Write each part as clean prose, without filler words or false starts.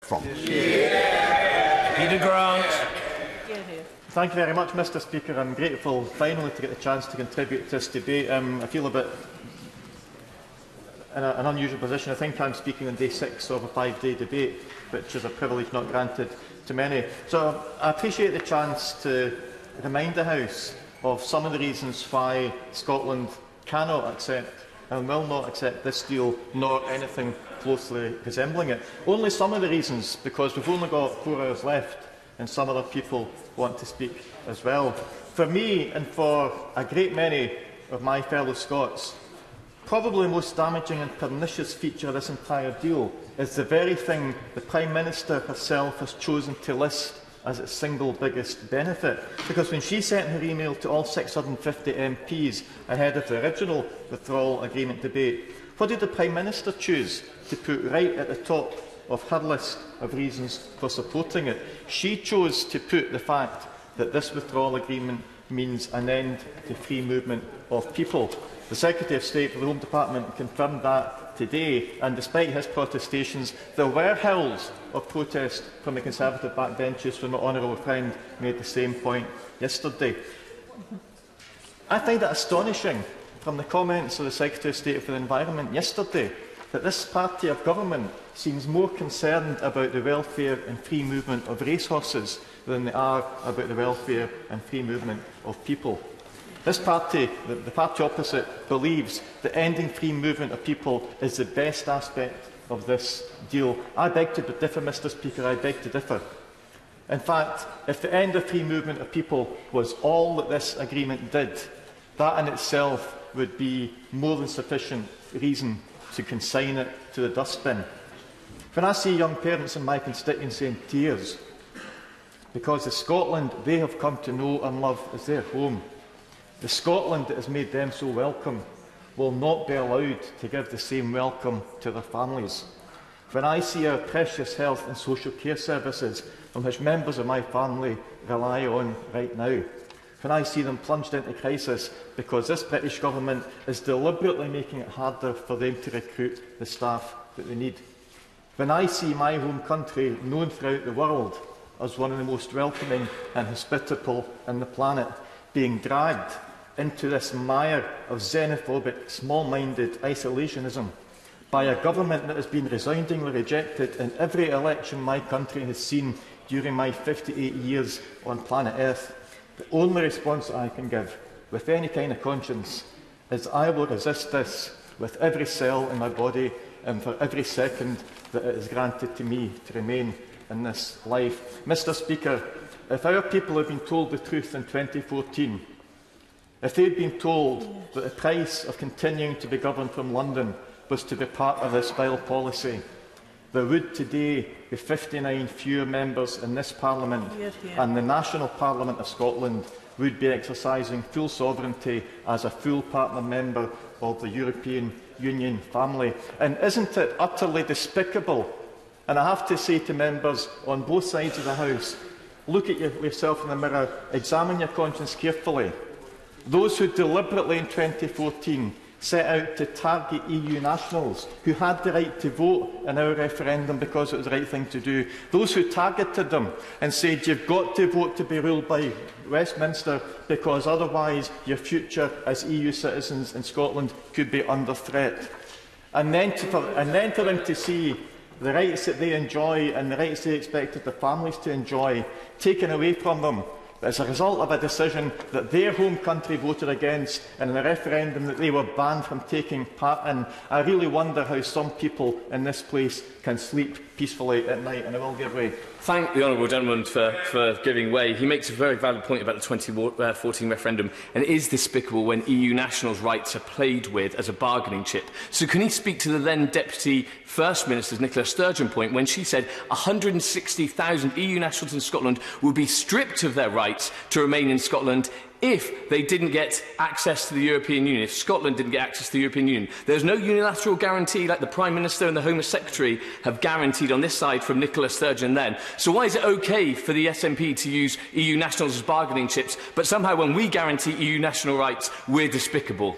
from. Peter Grant. Thank you very much, Mr Speaker. I'm grateful finally to get the chance to contribute to this debate. I feel a bit in an unusual position. I think I'm speaking on day 6 of a 5-day debate, which is a privilege not granted to many. So I appreciate the chance to remind the House of some of the reasons why Scotland cannot accept and will not accept this deal, nor anything closely resembling it. Only some of the reasons, because we've only got 4 hours left, and some other people want to speak as well. For me, and for a great many of my fellow Scots, probably the most damaging and pernicious feature of this entire deal is the very thing the Prime Minister herself has chosen to list as its single biggest benefit. Because when she sent her email to all 650 MPs ahead of the original withdrawal agreement debate, what did the Prime Minister choose to put right at the top of her list of reasons for supporting it? She chose to put the fact that this withdrawal agreement means an end to free movement of people. The Secretary of State for the Home Department confirmed that today, and despite his protestations, there were howls of protest from the Conservative backbenches when my honourable friend made the same point yesterday. I find it astonishing from the comments of the Secretary of State for the Environment yesterday that this party of government seems more concerned about the welfare and free movement of racehorses than they are about the welfare and free movement of people. This party, the party opposite, believes that ending free movement of people is the best aspect of this deal. I beg to differ, Mr Speaker, I beg to differ. In fact, if the end of free movement of people was all that this agreement did, that in itself would be more than sufficient reason to consign it to the dustbin. When I see young parents in my constituency in tears because the Scotland they have come to know and love as their home, the Scotland that has made them so welcome, will not be allowed to give the same welcome to their families. When I see our precious health and social care services, on which members of my family rely on right now, when I see them plunged into crisis because this British Government is deliberately making it harder for them to recruit the staff that they need, when I see my home country known throughout the world as one of the most welcoming and hospitable on the planet, being dragged into this mire of xenophobic, small-minded isolationism by a government that has been resoundingly rejected in every election my country has seen during my 58 years on planet Earth, the only response I can give, with any kind of conscience, is I will resist this with every cell in my body and for every second that it is granted to me to remain in this life. Mr Speaker, if our people had been told the truth in 2014, if they had been told that the price of continuing to be governed from London was to be part of this vile policy, there would today be 59 fewer members in this Parliament, and the National Parliament of Scotland would be exercising full sovereignty as a full partner member of the European Union family. And isn't it utterly despicable? And I have to say to members on both sides of the House, look at yourself in the mirror, examine your conscience carefully. Those who deliberately in 2014 set out to target EU nationals who had the right to vote in our referendum because it was the right thing to do, those who targeted them and said you've got to vote to be ruled by Westminster because otherwise your future as EU citizens in Scotland could be under threat. And then for them to see the rights that they enjoy and the rights they expected their families to enjoy taken away from them as a result of a decision that their home country voted against and in a referendum that they were banned from taking part in. I really wonder how some people in this place can sleep peacefully at night, and I will give way. Thank the honourable gentleman for giving way. He makes a very valid point about the 2014 referendum, and it is despicable when EU nationals' rights are played with as a bargaining chip. So can he speak to the then Deputy First Minister's Nicola Sturgeon point when she said 160,000 EU nationals in Scotland would be stripped of their rights to remain in Scotland if they didn't get access to the European Union, if Scotland didn't get access to the European Union. There's no unilateral guarantee like the Prime Minister and the Home Secretary have guaranteed on this side from Nicola Sturgeon then. So why is it OK for the SNP to use EU nationals as bargaining chips, but somehow when we guarantee EU national rights, we're despicable?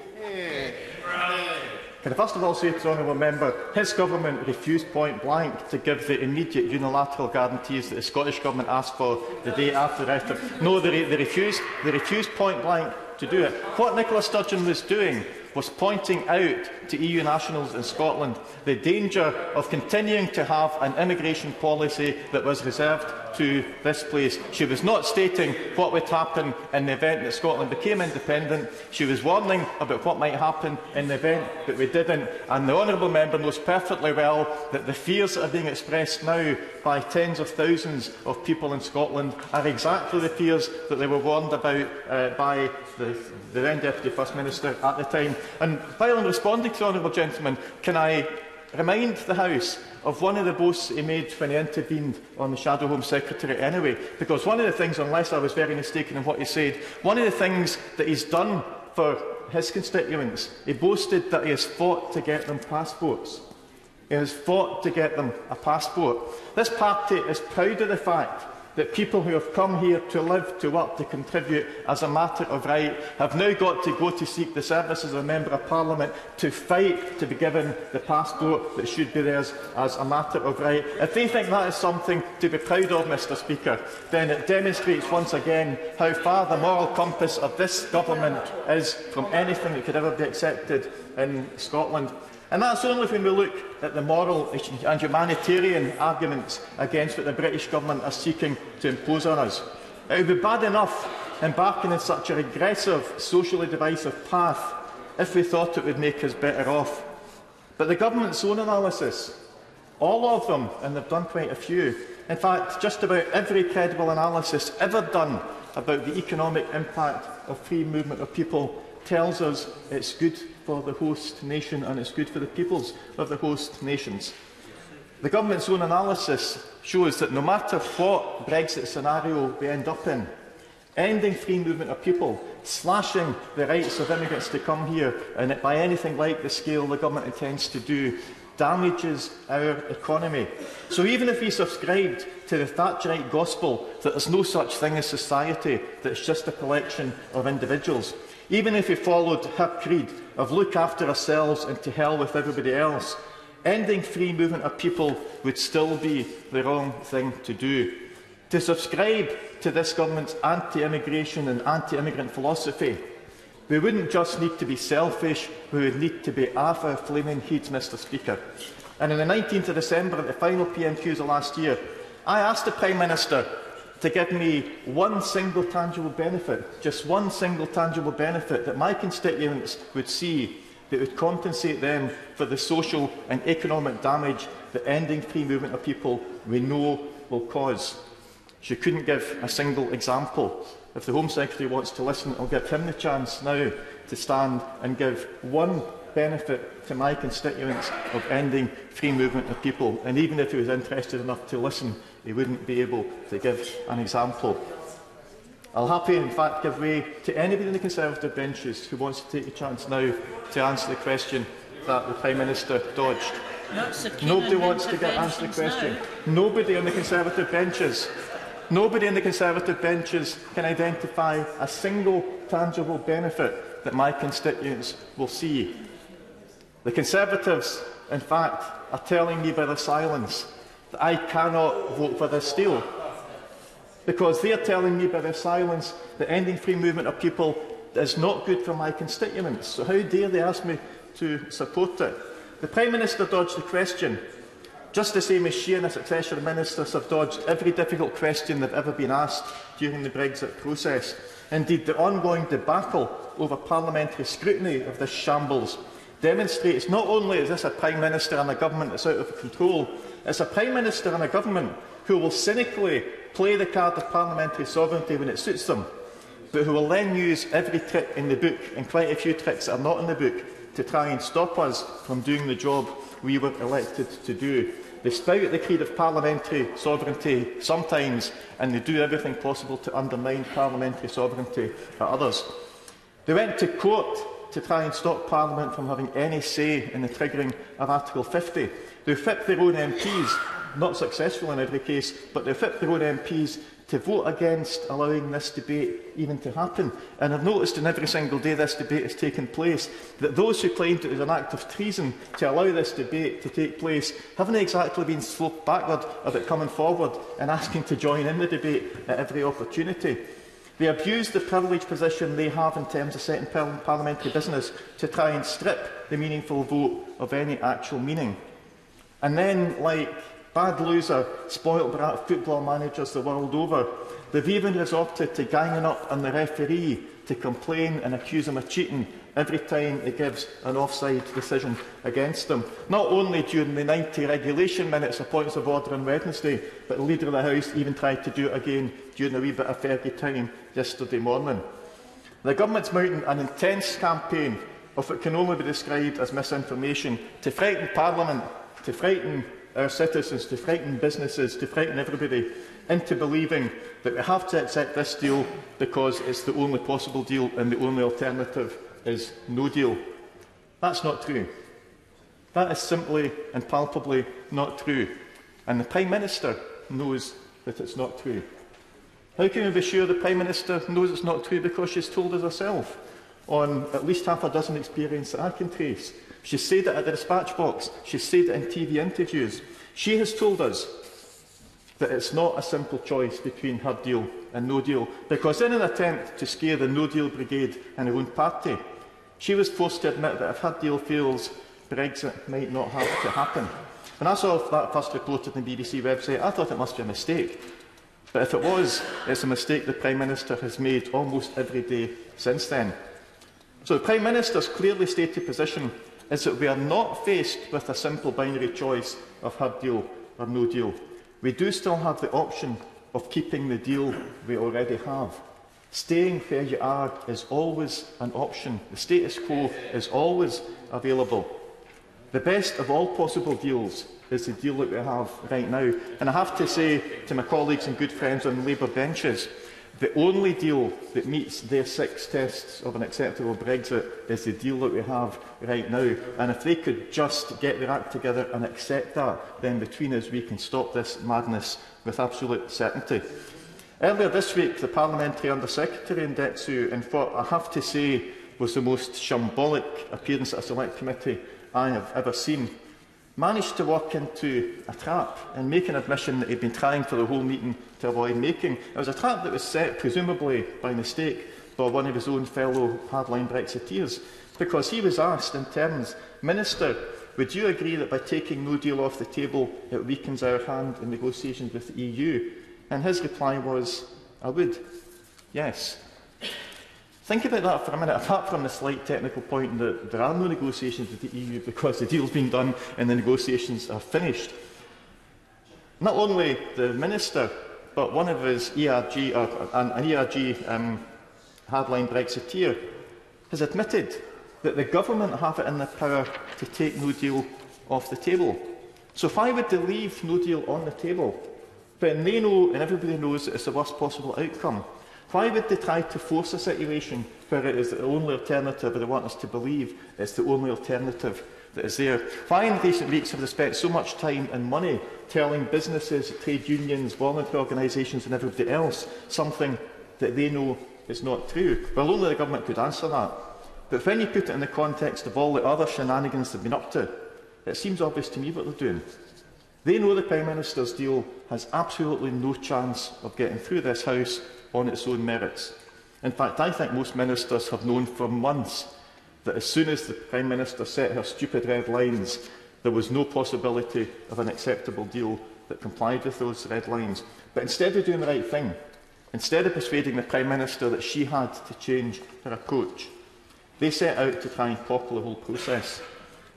Can I first of all say to the honourable member, his government refused point blank to give the immediate unilateral guarantees that the Scottish Government asked for the day after the referendum. No, they refused point blank to do it. What Nicola Sturgeon was doing was pointing out to EU nationals in Scotland the danger of continuing to have an immigration policy that was reserved to this place. She was not stating what would happen in the event that Scotland became independent. She was warning about what might happen in the event that we didn't. And the honourable member knows perfectly well that the fears that are being expressed now by tens of thousands of people in Scotland are exactly the fears that they were warned about by the then Deputy First Minister at the time. And while I'm responding to the honourable gentleman, can I remind the House of one of the boasts he made when he intervened on the Shadow Home Secretary anyway? Because one of the things, unless I was very mistaken in what he said, one of the things that he's done for his constituents, he boasted that he has fought to get them passports. He has fought to get them a passport. This party is proud of the fact that people who have come here to live, to work, to contribute as a matter of right have now got to go to seek the services of a Member of Parliament to fight to be given the passport that should be theirs as a matter of right. If they think that is something to be proud of, Mr Speaker, then it demonstrates once again how far the moral compass of this government is from anything that could ever be accepted in Scotland. And that's only when we look at the moral and humanitarian arguments against what the British Government are seeking to impose on us. It would be bad enough embarking in such a regressive, socially divisive path if we thought it would make us better off. But the Government's own analysis, all of them, and they've done quite a few, in fact, just about every credible analysis ever done about the economic impact of free movement of people tells us it's good for the host nation and it's good for the peoples of the host nations. The Government's own analysis shows that no matter what Brexit scenario we end up in, ending free movement of people, slashing the rights of immigrants to come here, and by anything like the scale the Government intends to do, damages our economy. So even if we subscribed to the Thatcherite gospel that there's no such thing as society, that it's just a collection of individuals, even if we followed her creed of look after ourselves and to hell with everybody else, ending free movement of people would still be the wrong thing to do. To subscribe to this Government's anti-immigration and anti-immigrant philosophy, we wouldn't just need to be selfish, we would need to be arthur flaming heeds, Mr Speaker. And on the 19th of December, at the final PMQs of last year, I asked the Prime Minister to give me one single tangible benefit, just one single tangible benefit that my constituents would see that would compensate them for the social and economic damage that ending free movement of people we know will cause. She couldn't give a single example. If the Home Secretary wants to listen, I'll give him the chance now to stand and give one benefit to my constituents of ending free movement of people. And even if he was interested enough to listen, he wouldn't be able to give an example. I'll happily, in fact, give way to anybody in the Conservative benches who wants to take the chance now to answer the question that the Prime Minister dodged. Nobody wants to answer the question. Now. Nobody on the Conservative benches. Nobody in the Conservative benches can identify a single tangible benefit that my constituents will see. The Conservatives, in fact, are telling me by their silence that I cannot vote for this deal, because they are telling me by their silence that ending free movement of people is not good for my constituents. So how dare they ask me to support it? The Prime Minister dodged the question, just the same as she and her successor ministers have dodged every difficult question they've ever been asked during the Brexit process. Indeed, the ongoing debacle over parliamentary scrutiny of this shambles demonstrates not only is this a Prime Minister and a government that's out of control, it's a Prime Minister and a government who will cynically play the card of parliamentary sovereignty when it suits them, but who will then use every trick in the book, and quite a few tricks that are not in the book, to try and stop us from doing the job we were elected to do. They spout the creed of parliamentary sovereignty sometimes, and they do everything possible to undermine parliamentary sovereignty at others. They went to court to try and stop Parliament from having any say in the triggering of Article 50. They whipped their own MPs not successful in every case, but they've whipped their own MPs to vote against allowing this debate even to happen. And I've noticed in every single day this debate has taken place that those who claimed it was an act of treason to allow this debate to take place haven't exactly been sloped backward about coming forward and asking to join in the debate at every opportunity. They abuse the privileged position they have in terms of setting parliamentary business to try and strip the meaningful vote of any actual meaning. And then, like bad loser, spoilt brat football managers the world over, they've even resorted to ganging up on the referee to complain and accuse him of cheating every time he gives an offside decision against them. Not only during the 90 regulation minutes of points of order on Wednesday, but the Leader of the House even tried to do it again during a wee bit of Fergie time yesterday morning. The government's mounting an intense campaign of what can only be described as misinformation to frighten Parliament, to frighten our citizens, to frighten businesses, to frighten everybody into believing that we have to accept this deal because it's the only possible deal and the only alternative is no deal. That's not true. That is simply and palpably not true. And the Prime Minister knows that it's not true. How can we be sure the Prime Minister knows it's not true? Because she's told us herself on at least half a dozen experiences that I can trace. She's said it at the dispatch box. She's said it in TV interviews. She has told us that it's not a simple choice between her deal and no deal, because in an attempt to scare the no deal brigade in her own party, she was forced to admit that if her deal fails, Brexit might not have to happen. When I saw that first reported on the BBC website, I thought it must be a mistake. But if it was, it's a mistake the Prime Minister has made almost every day since then. So the Prime Minister's clearly stated position is that we are not faced with a simple binary choice of hard deal or no deal. We do still have the option of keeping the deal we already have. Staying where you are is always an option. The status quo is always available. The best of all possible deals is the deal that we have right now. And I have to say to my colleagues and good friends on the Labour benches, the only deal that meets their 6 tests of an acceptable Brexit is the deal that we have right now. And if they could just get their act together and accept that, then between us we can stop this madness with absolute certainty. Earlier this week, the Parliamentary Under-Secretary in Detsu, in what I have to say was the most shambolic appearance at a select committee I have ever seen, managed to walk into a trap and make an admission that he'd been trying for the whole meeting to avoid making. It was a trap that was set, presumably by mistake, by one of his own fellow hardline Brexiteers, because he was asked in terms, Minister, would you agree that by taking no deal off the table it weakens our hand in negotiations with the EU? And his reply was, I would. Yes. Think about that for a minute, apart from the slight technical point that there are no negotiations with the EU because the deal's been done and the negotiations are finished. Not only the Minister, but one of his ERG, an ERG hardline Brexiteer, has admitted that the government have it in their power to take no deal off the table. So why would they leave no deal on the table? But they know, and everybody knows, that it's the worst possible outcome. Why would they try to force a situation where it is the only alternative, or they want us to believe it's the only alternative that is there? Why in recent weeks have they spent so much time and money telling businesses, trade unions, voluntary organisations and everybody else something that they know is not true? Well, only the government could answer that. But when you put it in the context of all the other shenanigans they've been up to, it seems obvious to me what they're doing. They know the Prime Minister's deal has absolutely no chance of getting through this House on its own merits. In fact, I think most ministers have known for months that as soon as the Prime Minister set her stupid red lines, there was no possibility of an acceptable deal that complied with those red lines. But instead of doing the right thing, instead of persuading the Prime Minister that she had to change her approach, they set out to try and topple the whole process.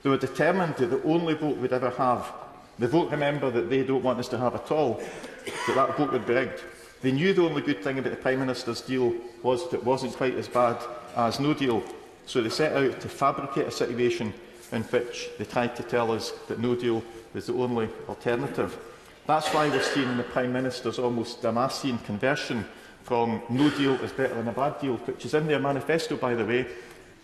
They were determined that the only vote we'd ever have, the vote, remember, that they don't want us to have at all, that vote would be rigged. They knew the only good thing about the Prime Minister's deal was that it wasn't quite as bad as no deal, so they set out to fabricate a situation in which they tried to tell us that no deal was the only alternative. That's why we're seeing the Prime Minister's almost Damascene conversion from no deal is better than a bad deal, which is in their manifesto, by the way.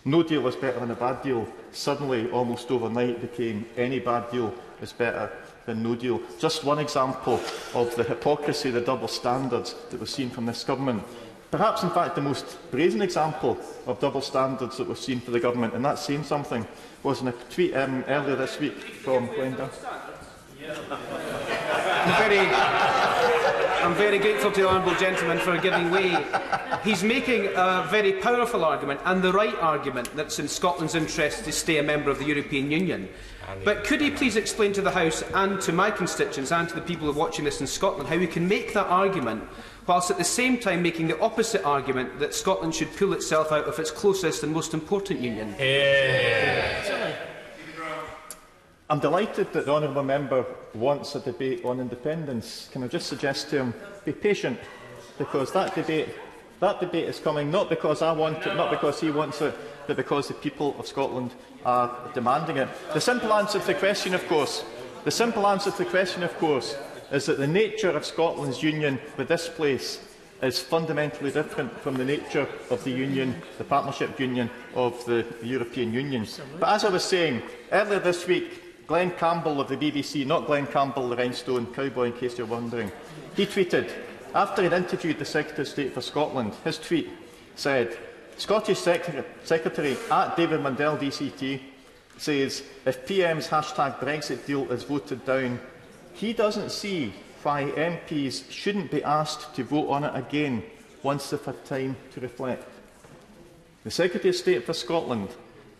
No deal is better than a bad deal suddenly, almost overnight, became any bad deal is better than no deal. Just one example of the hypocrisy, the double standards that we've seen from this government. Perhaps, in fact, the most brazen example of double standards that we've seen for the government, and that's saying something, was in a tweet earlier this week from Glenda. I'm very grateful to the honourable gentleman for giving way. He's making a very powerful argument, and the right argument, that it's in Scotland's interest to stay a member of the European Union. But could he please explain to the House and to my constituents and to the people who are watching this in Scotland how we can make that argument whilst at the same time making the opposite argument that Scotland should pull itself out of its closest and most important union? I'm delighted that the honourable member wants a debate on independence. Can I just suggest to him, be patient, because that debate is coming not because I want it, not because he wants it, but because the people of Scotland are demanding it. The simple answer to the question, of course, is that the nature of Scotland's union with this place is fundamentally different from the nature of the union, the partnership union of the European Union. But as I was saying, earlier this week, Glenn Campbell of the BBC, not Glenn Campbell, the Rhinestone cowboy, in case you're wondering, he tweeted, after he'd interviewed the Secretary of State for Scotland, his tweet said, Scottish Secretary at David Mundell DCT says, if PM's #Brexit deal is voted down, he doesn't see why MPs shouldn't be asked to vote on it again once they've had time to reflect. The Secretary of State for Scotland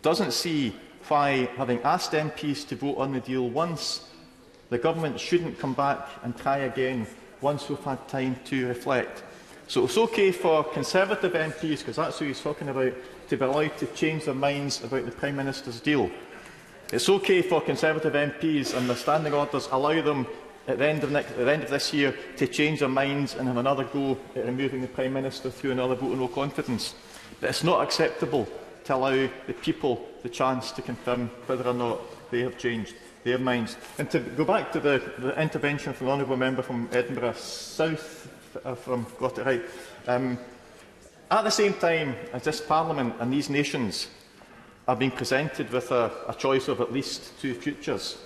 doesn't see why, having asked MPs to vote on the deal once, the government shouldn't come back and try again once we've had time to reflect. So it's okay for Conservative MPs, because that's who he's talking about, to be allowed to change their minds about the Prime Minister's deal. It's okay for Conservative MPs and their standing orders allow them at the end of this year to change their minds and have another go at removing the Prime Minister through another vote of no confidence. But it's not acceptable to allow the people the chance to confirm whether or not they have changed their minds. And to go back to the intervention from the honourable member from Edinburgh South, got it right, at the same time as this Parliament and these nations are being presented with a choice of at least two futures,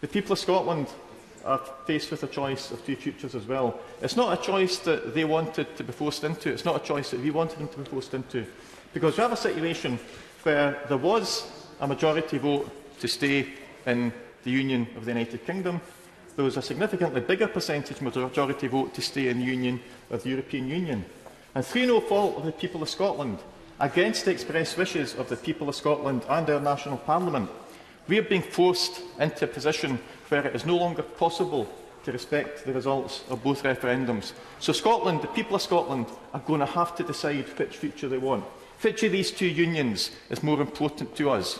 the people of Scotland are faced with a choice of two futures as well. It's not a choice that they wanted to be forced into. It's not a choice that we wanted them to be forced into. Because we have a situation where there was a majority vote to stay in the Union of the United Kingdom. There was a significantly bigger percentage majority vote to stay in the Union of the European Union. And through no fault of the people of Scotland, against the express wishes of the people of Scotland and our national parliament, we are being forced into a position where it is no longer possible to respect the results of both referendums. So Scotland, the people of Scotland, are going to have to decide which future they want. Which of these two unions is more important to us?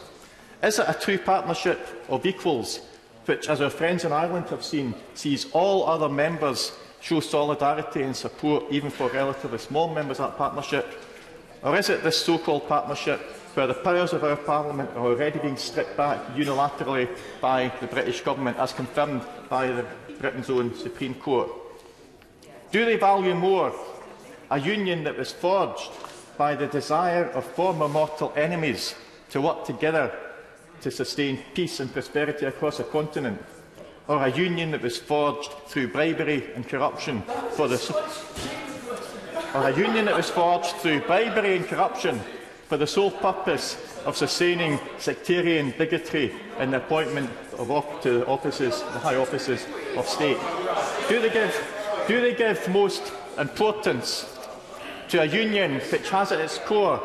Is it a true partnership of equals, which, as our friends in Ireland have seen, sees all other members show solidarity and support, even for relatively small members of that partnership? Or is it this so-called partnership where the powers of our Parliament are already being stripped back unilaterally by the British Government, as confirmed by Britain's own Supreme Court? Do they value more a union that was forged by the desire of former mortal enemies to work together to sustain peace and prosperity across a continent, or a union that was forged through bribery and corruption for the sole purpose of sustaining sectarian bigotry in the appointment to the high offices of state? Do they give most importance to a union which has at its core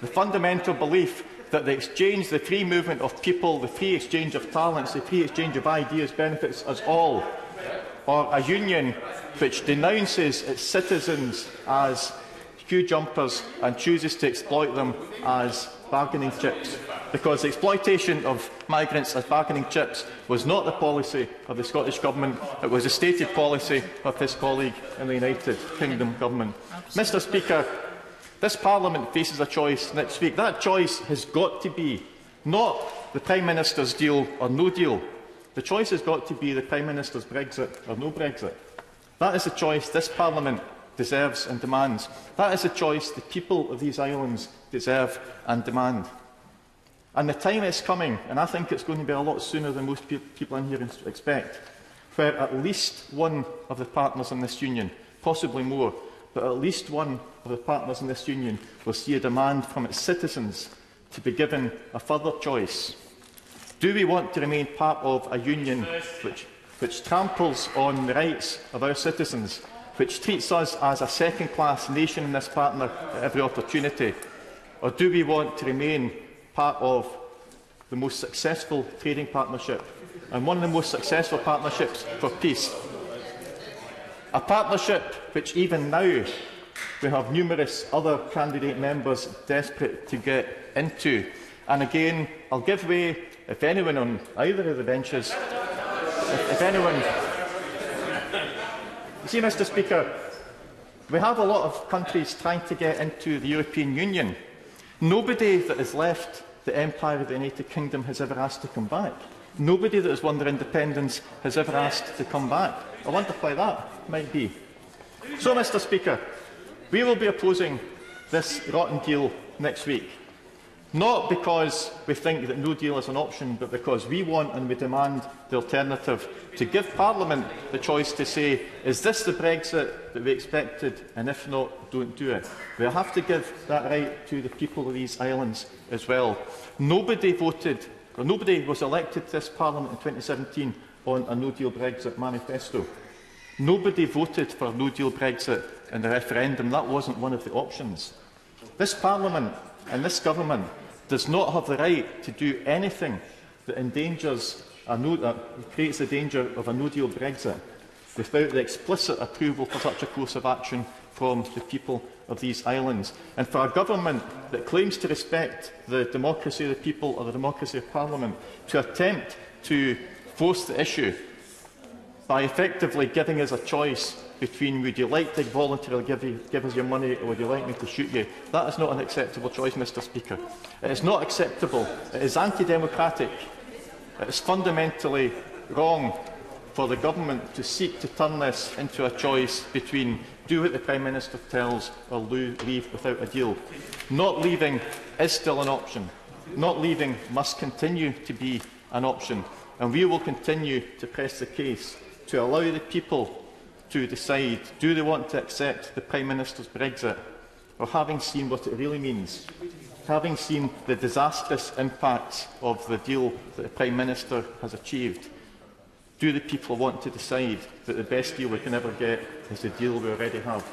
the fundamental belief that the exchange, the free movement of people, the free exchange of talents, the free exchange of ideas benefits us all? Or a union which denounces its citizens as queue jumpers and chooses to exploit them as bargaining chips? Because the exploitation of migrants as bargaining chips was not the policy of the Scottish Government, it was the stated policy of his colleague in the United Kingdom Government. Mr Speaker, this Parliament faces a choice next week. That choice has got to be not the Prime Minister's deal or no deal. The choice has got to be the Prime Minister's Brexit or no Brexit. That is the choice this Parliament deserves and demands. That is the choice the people of these islands deserve and demand. And the time is coming, and I think it's going to be a lot sooner than most people in here expect, where at least one of the partners in this union, possibly more, but at least one of the partners in this union will see a demand from its citizens to be given a further choice. Do we want to remain part of a union which tramples on the rights of our citizens, which treats us as a second-class nation in this partner at every opportunity? Or do we want to remain part of the most successful trading partnership and one of the most successful partnerships for peace? A partnership which even now we have numerous other candidate members desperate to get into. And again, I'll give way if anyone on either of the benches, if anyone... You see, Mr Speaker, we have a lot of countries trying to get into the European Union. Nobody that has left the Empire of the United Kingdom has ever asked to come back. Nobody that has won their independence has ever asked to come back. I wonder why that might be. So, Mr Speaker, we will be opposing this rotten deal next week. Not because we think that no deal is an option, but because we want and we demand the alternative, to give Parliament the choice to say, is this the Brexit that we expected, and if not, don't do it. We have to give that right to the people of these islands as well. Nobody voted, or nobody was elected to this Parliament in 2017 on a no-deal Brexit manifesto. Nobody voted for a no-deal Brexit in the referendum. That wasn't one of the options. This Parliament and this government does not have the right to do anything that endangers creates the danger of a no-deal Brexit without the explicit approval for such a course of action from the people of these islands. And for a government that claims to respect the democracy of the people or the democracy of Parliament to attempt to force the issue by effectively giving us a choice between would you like to voluntarily give us your money or would you like me to shoot you, that is not an acceptable choice, Mr Speaker. It is not acceptable. It is anti-democratic. It is fundamentally wrong for the government to seek to turn this into a choice between do what the Prime Minister tells or leave without a deal. Not leaving is still an option. Not leaving must continue to be an option. And we will continue to press the case to allow the people to decide, do they want to accept the Prime Minister's Brexit, or having seen what it really means, having seen the disastrous impacts of the deal that the Prime Minister has achieved, do the people want to decide that the best deal we can ever get is the deal we already have?